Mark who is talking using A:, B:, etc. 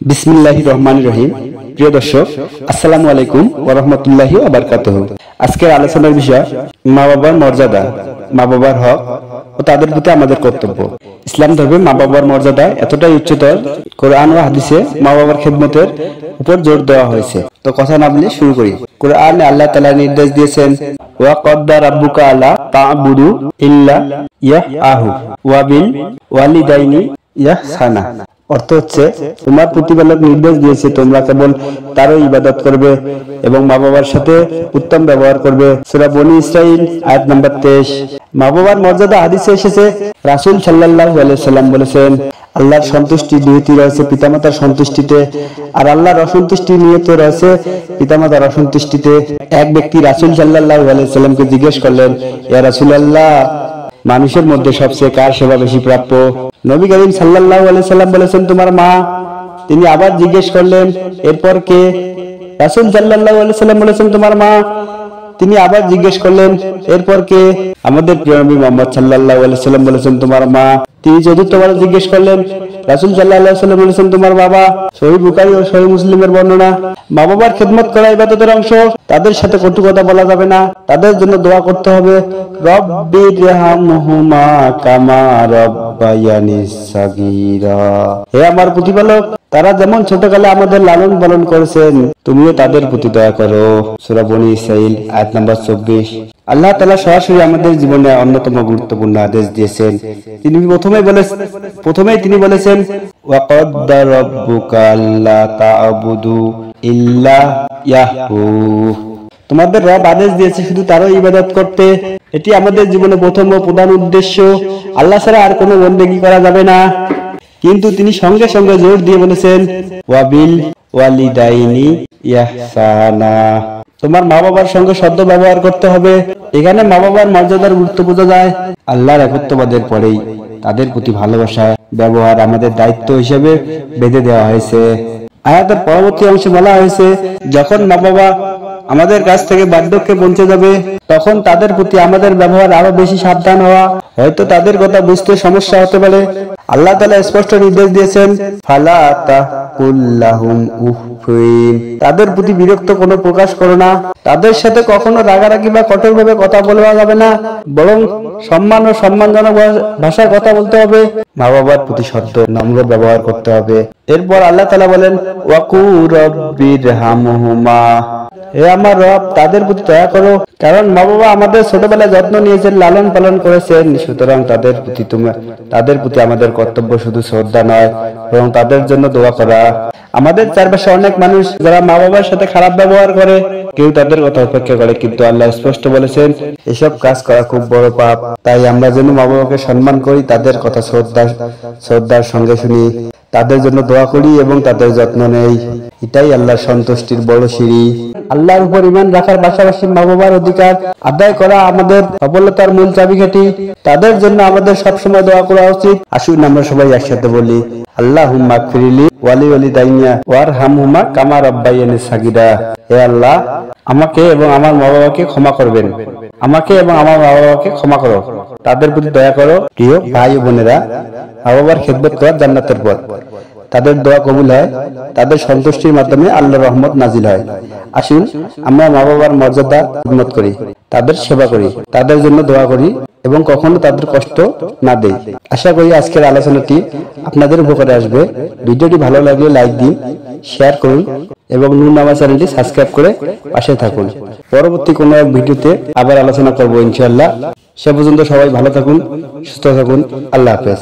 A: বিসমিল্লাহির রহমানির রহিম। প্রিয় দর্শক, আসসালামু আলাইকুম ওয়া রাহমাতুল্লাহি ওয়া বারাকাতুহু। আজকের আলোচনার বিষয় মা বাবার মর্যাদা, মা বাবার হক ও তাদের প্রতি আমাদের কর্তব্য। ইসলাম ধর্মে মা বাবার মর্যাদা এতটাই উচ্চতর, কোরআন ও হাদিসে মা বাবার খেদমতের উপর জোর দেওয়া হয়েছে। তো কথা না বলে শুরু করি। কোরআনে আল্লাহ তাআলা নির্দেশ দিয়েছেন, ওয়া কদ্দা রাব্বুকা আলা তা'বুদু ইল্লা ইয়াহু ওয়া বিল ওয়ালিদাইনি ইহসানা। অর্থ হচ্ছে, তোমার প্রতিপালক নির্দেশ দিয়েছে তোমরা কেবল তারই ইবাদত করবে এবং মা বাবার সাথে উত্তম ব্যবহার করবে। সূরা বনী ইসরাঈল আয়াত নাম্বার 23। মা বাবার মর্যাদা হাদিসে এসেছে, রাসূল সাল্লাল্লাহু আলাইহি সাল্লাম বলেছেন, আল্লাহর সন্তুষ্টি নিহিত রয়েছে পিতামাতার সন্তুষ্টিতে, আর আল্লাহর অসন্তুষ্টি নিহিত রয়েছে পিতামাতার অসন্তুষ্টিতে। এক ব্যক্তি রাসূল সাল্লাল্লাহু আলাইহি সাল্লামকে জিজ্ঞেস করলেন, ইয়া রাসূলুল্লাহ, মানুষের মধ্যে সবচেয়ে কার সেবা বেশি প্রাপ্য? নবী করিম সাল্লাল্লাহু আলাইহি সাল্লাম বলেছেন, তোমার মা। তিনি আবার জিজ্ঞেস করলেন, এরপর কে? রাসূল সাল্লাল্লাহু আলাইহি সাল্লাম বলেছেন, তোমার মা। তিনি আবার জিজ্ঞেস করলেন, এরপর কে? আমাদের প্রিয় নবী মুহাম্মদ সাল্লাল্লাহু আলাইহি সাল্লাম বলেছেন, তোমার মা। তিনি চতুর্থবার জিজ্ঞেস করলেন, রাসূল সাল্লাল্লাহু আলাইহি সাল্লাম বলেছেন, তোমার বাবা। সহিহ বুখারী ও সহিহ মুসলিমের বর্ণনা। মা বাবার খেদমত করা ইবাদতের অংশ। তাদের সাথে কটু কথা বলা যাবে না, তাদের জন্য দোয়া করতে হবে, রব্বিরহামহুমা কামা রাব্বায়ানি সাগীরা। হে আমার প্রতিপালক, তারা যেমন ছোটকালে আমাদের লালন পালন করেছেন, তুমিও তাদের প্রতি দয়া করো। সূরা বনী ইসরাঈল আয়াত নাম্বার 24। আল্লাহ তাআলা সরাসরি আমাদের জীবনে অন্যতম গুরুত্বপূর্ণ আদেশ দিয়েছেন। প্রথমেই তিনি বলেছেন, ওয়া কদ্দা রাব্বুকা আল্লা তা'বুদু ইল্লা ইয়াহু। তোমাদের রব আদেশ দিয়েছে শুধু তারই ইবাদত করতে। এটি আমাদের জীবনে প্রথম ও প্রধান উদ্দেশ্য। আল্লাহ ছাড়া আর কোনো বন্দেগী করা যাবে না। কিন্তু তিনি সঙ্গে সঙ্গে জোর দিয়ে বলেছেন, ওয়া বিল ওয়ালিদাইনি ইহসানা। তোমার মা বাবার সঙ্গে সদ্য ব্যবহার করতে হবে। এখানে মা বাবার মর্যাদার গুরুত্ব বোঝা যায়। আল্লাহর একত্ববাদের পরেই তাদের প্রতি ভালোবাসা ব্যবহার আমাদের দায়িত্ব হিসেবে বেঁধে দেওয়া হয়েছে। আয়াতের পরবর্তী অংশে বলা হয়েছে, যখন মা বাবা আমাদের কাছ থেকে বার্ধক্যে পৌঁছে যাবে, তখন তাদের প্রতি আমাদের ব্যবহার আরো বেশি সাবধান হওয়া। হয়তো তাদের কথা বুঝতে সমস্যা হতে পারে। আল্লাহ তাআলা স্পষ্ট নির্দেশ দিয়েছেন, ফালা তাকুল লাহুম উফিন। তাদের প্রতি বিরক্ত কোনো প্রকাশ করো না। তাদের সাথে কখনো রাগারাগি বা কঠোরভাবে কথা বলা যাবে না, বরং সম্মান ও সম্মানজনক ভাষায় কথা বলতে হবে। মা বাবার প্রতি সদ্য নম্র ব্যবহার করতে হবে। এরপর আল্লাহ তাআলা বলেন, ওয়াকুর রব্বিরহামহুমা। হে আমার রব, তাদের প্রতি দয়া করো, কারণ মা বাবা আমাদের ছোটবেলায় যত্ন নিয়েছেন, লালন পালন করেছেন। সুতরাং তাদের প্রতি আমাদের কর্তব্য শুধু শ্রদ্ধা নয়, বরং তাদের জন্য দোয়া করা। আমাদের চারপাশে অনেক মানুষ যারা মা বাবার সাথে খারাপ ব্যবহার করে, কেউ তাদের কথা উপেক্ষা করে, কিন্তু আল্লাহ স্পষ্ট বলেছেন, এসব কাজ করা খুব বড় পাপ। তাই আমরা যেন মা বাবাকে সম্মান করি, তাদের কথা শ্রদ্ধার সঙ্গে শুনি, তাদের জন্য দোয়া করি এবং তাদের যত্ন নেই। এটাই আল্লাহর সন্তুষ্টির বড় সিঁড়ি। আল্লাহর উপর ঈমান রাখার পাশাপাশি মা বাবার অধিকার আদায় করা আমাদের সফলতার মূল চাবিকাঠি। তাদের জন্য আমাদের সবসময় দোয়া করা উচিত। আসুন আমরা সবাই একসাথে বলি, আল্লাহুম্মা গফিরলি ওয়ালিদাইনি ওয়ারহামহুমা কামা রাব্বায়ানি সাগীরা। হে আল্লাহ, আমাকে এবং আমার মা বাবাকে ক্ষমা করবেন। আমাকে এবং আমার মা বাবাকে ক্ষমা করো, তাদের প্রতি দয়া করো। প্রিয় ভাই ও বোনেরা, মা বাবার খেদমত করা জান্নাতের পথ। তাদের দোয়া কবুল হয়, তাদের সন্তুষ্টির মাধ্যমে আল্লাহর রহমত নাজিল হয়। আসুন আমরা মা বাবার মর্যাদা খেদমত করি, তাদের সেবা করি, তাদের জন্য দোয়া করি এবং কখনো তাদের কষ্ট না দেই। আশা করি আজকের আলোচনাটি আপনাদের উপকারে আসবে। ভিডিওটি ভালো লাগলে লাইক দিন, শেয়ার করুন এবং নূরনামা চ্যানেলটি সাবস্ক্রাইব করে পাশে থাকুন। পরবর্তী কোনো এক ভিডিওতে আবার আলোচনা করব ইনশাআল্লাহ। সে পর্যন্ত সবাই ভালো থাকুন, সুস্থ থাকুন। আল্লাহ হাফেজ।